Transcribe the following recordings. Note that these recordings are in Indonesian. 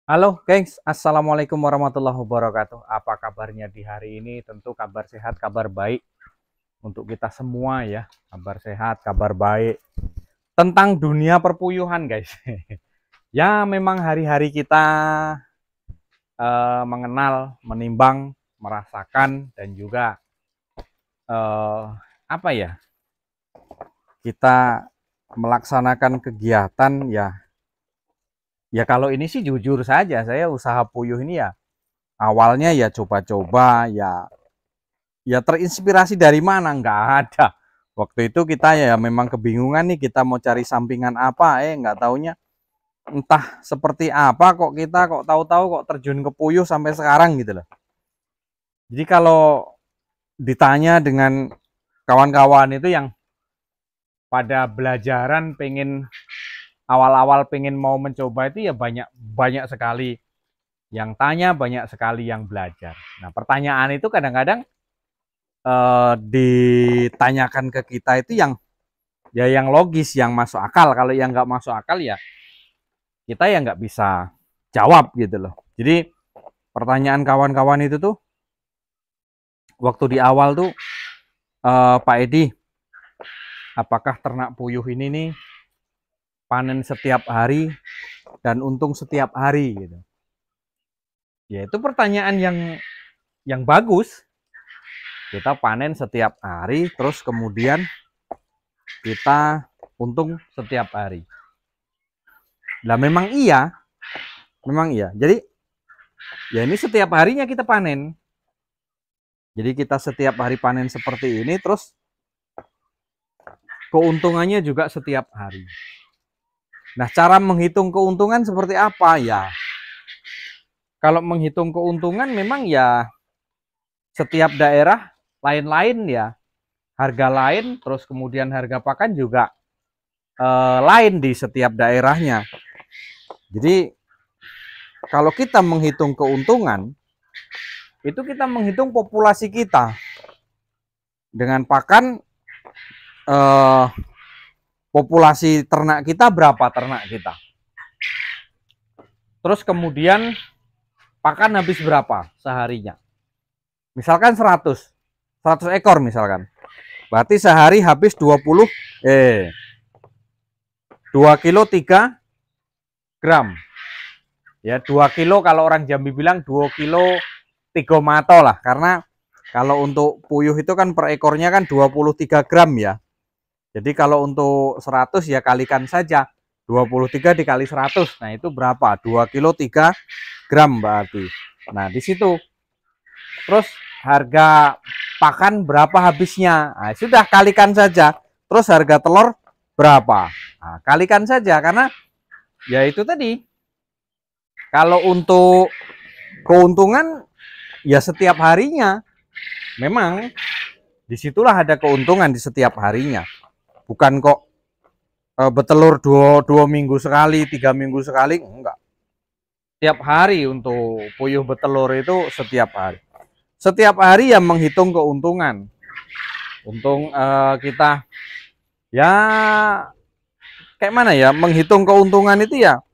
Halo gengs, Assalamualaikum warahmatullahi wabarakatuh. Apa kabarnya di hari ini? Tentu kabar sehat, kabar baik untuk kita semua ya. Kabar sehat, kabar baik tentang dunia perpuyuhan guys. Ya memang hari-hari kita mengenal, menimbang, merasakan dan juga apa ya, kita melaksanakan kegiatan ya kalau ini sih jujur saja, saya usaha puyuh ini ya awalnya ya coba-coba ya terinspirasi dari mana nggak ada. Waktu itu kita ya memang kebingungan nih, kita mau cari sampingan apa, nggak taunya entah seperti apa kok kita kok tahu-tahu kok terjun ke puyuh sampai sekarang gitu loh. Jadi kalau ditanya dengan kawan-kawan itu yang pada belajaran pengen awal-awal pengen mau mencoba itu ya banyak banyak sekali yang tanya, banyak sekali yang belajar. Nah pertanyaan itu kadang-kadang ditanyakan ke kita itu yang logis, yang masuk akal. Kalau yang nggak masuk akal ya kita ya nggak bisa jawab gitu loh. Jadi pertanyaan kawan-kawan itu tuh waktu di awal tuh, Pak Edi, apakah ternak puyuh ini nih panen setiap hari dan untung setiap hari gitu. Ya itu pertanyaan yang bagus. Kita panen setiap hari, terus kemudian kita untung setiap hari. Nah memang iya, memang iya. Jadi ya ini setiap harinya kita panen. Jadi kita setiap hari panen seperti ini, terus keuntungannya juga setiap hari. Nah cara menghitung keuntungan seperti apa ya? Kalau menghitung keuntungan memang ya setiap daerah lain-lain ya. Harga lain, terus kemudian harga pakan juga lain di setiap daerahnya. Jadi kalau kita menghitung keuntungan, itu kita menghitung populasi kita dengan pakan, populasi ternak kita berapa ternak kita, terus kemudian pakan habis berapa seharinya. Misalkan 100 ekor misalkan, berarti sehari habis 2 kilo 3 gram ya. 2 kilo kalau orang Jambi bilang 2 kilo 3 mato lah, karena kalau untuk puyuh itu kan per ekornya kan 23 gram ya. Jadi kalau untuk 100 ya kalikan saja 23 dikali 100. Nah, itu berapa? 2 kilo 3 gram berarti. Nah, di situ. Terus harga pakan berapa habisnya? Nah, sudah kalikan saja. Terus harga telur berapa? Nah, kalikan saja karena ya itu tadi. Kalau untuk keuntungan ya setiap harinya. Memang disitulah ada keuntungan di setiap harinya. Bukan kok bertelur dua minggu sekali, 3 minggu sekali, enggak. Setiap hari untuk puyuh bertelur itu setiap hari. Setiap hari ya menghitung keuntungan. Untung kita ya kayak mana ya, menghitung keuntungan itu ya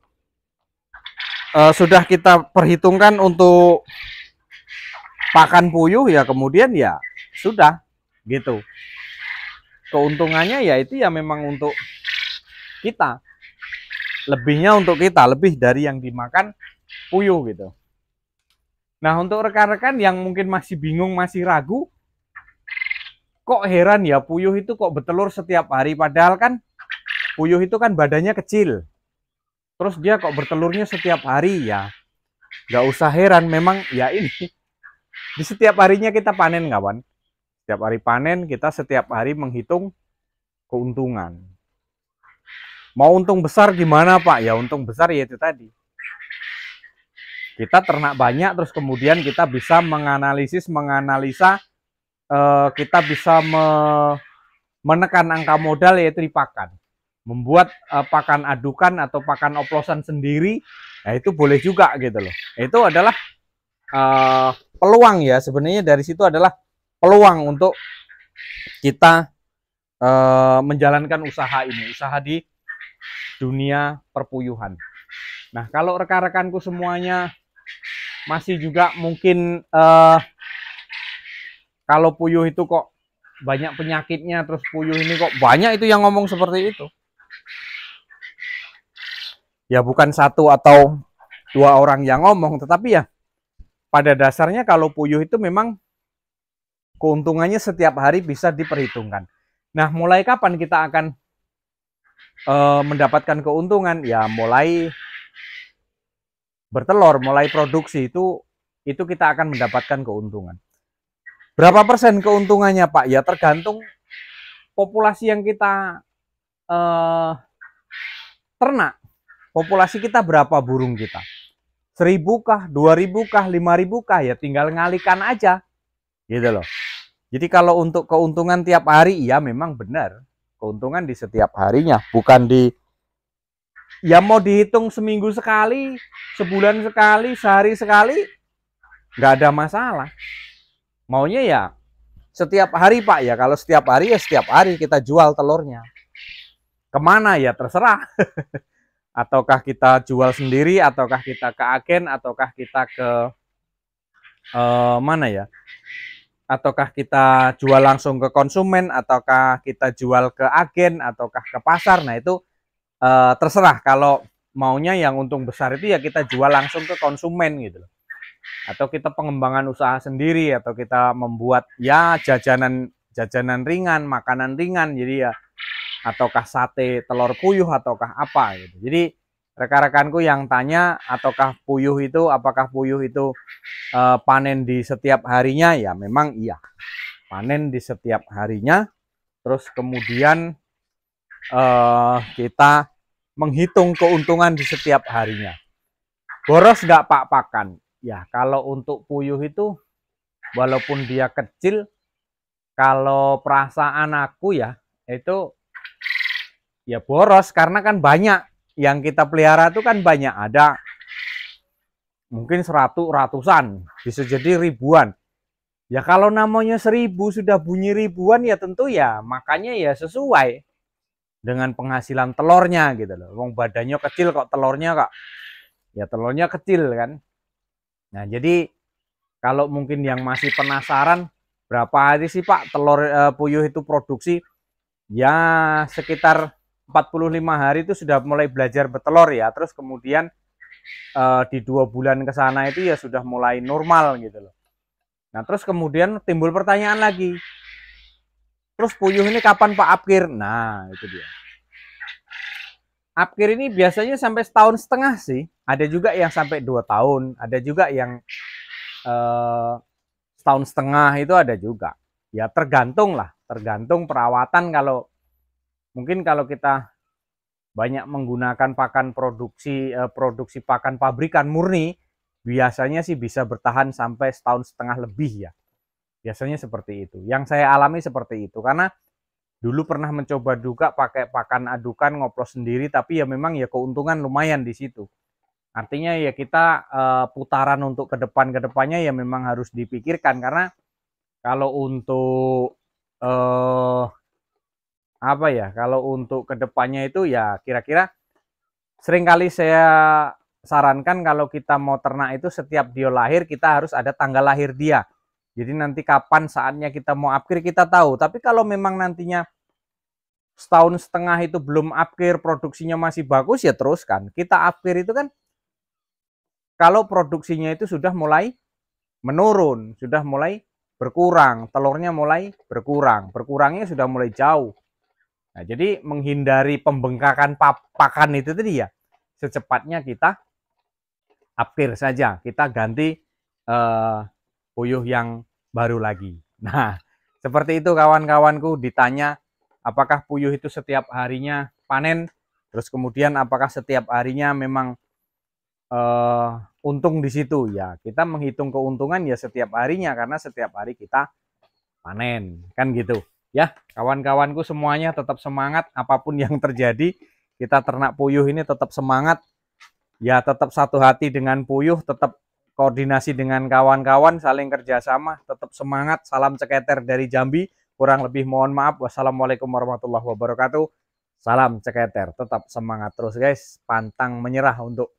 sudah kita perhitungkan untuk pakan puyuh ya, kemudian ya sudah gitu. Keuntungannya ya itu ya memang untuk kita. Lebihnya untuk kita, lebih dari yang dimakan puyuh gitu. Nah, untuk rekan-rekan yang mungkin masih bingung, masih ragu, kok heran ya puyuh itu kok bertelur setiap hari, padahal kan puyuh itu kan badannya kecil. Terus dia kok bertelurnya setiap hari ya. Nggak usah heran, memang ya ini di setiap harinya kita panen kawan. Setiap hari panen, kita setiap hari menghitung keuntungan. Mau untung besar gimana Pak? Ya untung besar ya itu tadi. Kita ternak banyak, terus kemudian kita bisa menganalisa, kita bisa menekan angka modal yaitu di pakan. Membuat pakan adukan atau pakan oplosan sendiri, nah itu boleh juga gitu loh. Itu adalah peluang ya, sebenarnya dari situ adalah peluang untuk kita menjalankan usaha ini, usaha di dunia perpuyuhan. Nah, kalau rekan-rekanku semuanya masih juga mungkin kalau puyuh itu kok banyak penyakitnya, terus puyuh ini kok banyak, itu yang ngomong seperti itu. Ya bukan satu atau dua orang yang ngomong, tetapi ya pada dasarnya kalau puyuh itu memang keuntungannya setiap hari bisa diperhitungkan. Nah, mulai kapan kita akan mendapatkan keuntungan? Ya mulai bertelur, mulai produksi, itu kita akan mendapatkan keuntungan. Berapa persen keuntungannya, Pak? Ya tergantung populasi yang kita ternak. Populasi kita berapa burung kita? 1.000 kah, 2.000 kah, 5.000 kah? Ya tinggal ngalikan aja, gitu loh. Jadi kalau untuk keuntungan tiap hari, ya memang benar. Keuntungan di setiap harinya, bukan di, ya mau dihitung seminggu sekali, sebulan sekali, sehari sekali, nggak ada masalah. Maunya ya setiap hari, Pak. Ya kalau setiap hari, ya setiap hari kita jual telurnya. Kemana ya terserah. Ataukah kita jual sendiri, ataukah kita ke agen, ataukah kita ke mana ya? Ataukah kita jual langsung ke konsumen, ataukah kita jual ke agen, ataukah ke pasar. Nah itu terserah. Kalau maunya yang untung besar itu ya kita jual langsung ke konsumen gitu loh. Atau kita pengembangan usaha sendiri, atau kita membuat ya jajanan ringan, makanan ringan. Jadi ya ataukah sate telur puyuh, ataukah apa gitu. Jadi rekan-rekanku yang tanya ataukah puyuh itu, apakah puyuh itu panen di setiap harinya, ya memang iya, panen di setiap harinya. Terus kemudian kita menghitung keuntungan di setiap harinya. Boros nggak Pak pakan? Ya kalau untuk puyuh itu walaupun dia kecil, kalau perasaan aku ya itu ya boros, karena kan banyak yang kita pelihara itu kan banyak, ada mungkin ratusan, bisa jadi ribuan. Ya kalau namanya 1.000 sudah bunyi ribuan, ya tentu ya makanya ya sesuai dengan penghasilan telurnya gitu loh. Wong badannya kecil kok telurnya kok, ya telurnya kecil kan. Nah jadi kalau mungkin yang masih penasaran berapa hari sih Pak telur puyuh itu produksi, ya sekitar 45 hari itu sudah mulai belajar bertelur ya. Terus kemudian di 2 bulan ke sana itu ya sudah mulai normal gitu loh. Nah terus kemudian timbul pertanyaan lagi, terus puyuh ini kapan Pak apkir? Nah itu dia. Apkir ini biasanya sampai 1,5 tahun sih. Ada juga yang sampai 2 tahun, ada juga yang 1,5 tahun itu ada juga. Ya tergantung lah, tergantung perawatan. Kalau mungkin kalau kita banyak menggunakan pakan produksi pakan pabrikan murni, biasanya sih bisa bertahan sampai 1,5 tahun lebih ya. Biasanya seperti itu. Yang saya alami seperti itu, karena dulu pernah mencoba juga pakai pakan adukan ngoplos sendiri, tapi ya memang ya keuntungan lumayan di situ. Artinya ya kita putaran untuk kedepannya ya memang harus dipikirkan, karena kalau untuk apa ya, kalau untuk kedepannya itu ya kira-kira seringkali saya sarankan kalau kita mau ternak itu setiap dia lahir kita harus ada tanggal lahir dia. Jadi nanti kapan saatnya kita mau apkir kita tahu. Tapi kalau memang nantinya 1,5 tahun itu belum apkir, produksinya masih bagus, ya teruskan. Kita apkir itu kan kalau produksinya itu sudah mulai menurun, sudah mulai berkurang, telurnya mulai berkurang, berkurangnya sudah mulai jauh. Nah, jadi menghindari pembengkakan pakan itu tadi ya, secepatnya kita apkir saja, kita ganti puyuh yang baru lagi. Nah, seperti itu kawan-kawanku. Ditanya apakah puyuh itu setiap harinya panen, terus kemudian apakah setiap harinya memang untung di situ, ya kita menghitung keuntungan ya setiap harinya, karena setiap hari kita panen kan gitu ya. Kawan-kawanku semuanya tetap semangat apapun yang terjadi, kita ternak puyuh ini tetap semangat ya, tetap satu hati dengan puyuh, tetap koordinasi dengan kawan-kawan, saling kerjasama, tetap semangat. Salam ceketer dari Jambi, kurang lebih mohon maaf. Wassalamualaikum warahmatullahi wabarakatuh. Salam ceketer, tetap semangat terus guys, pantang menyerah untuk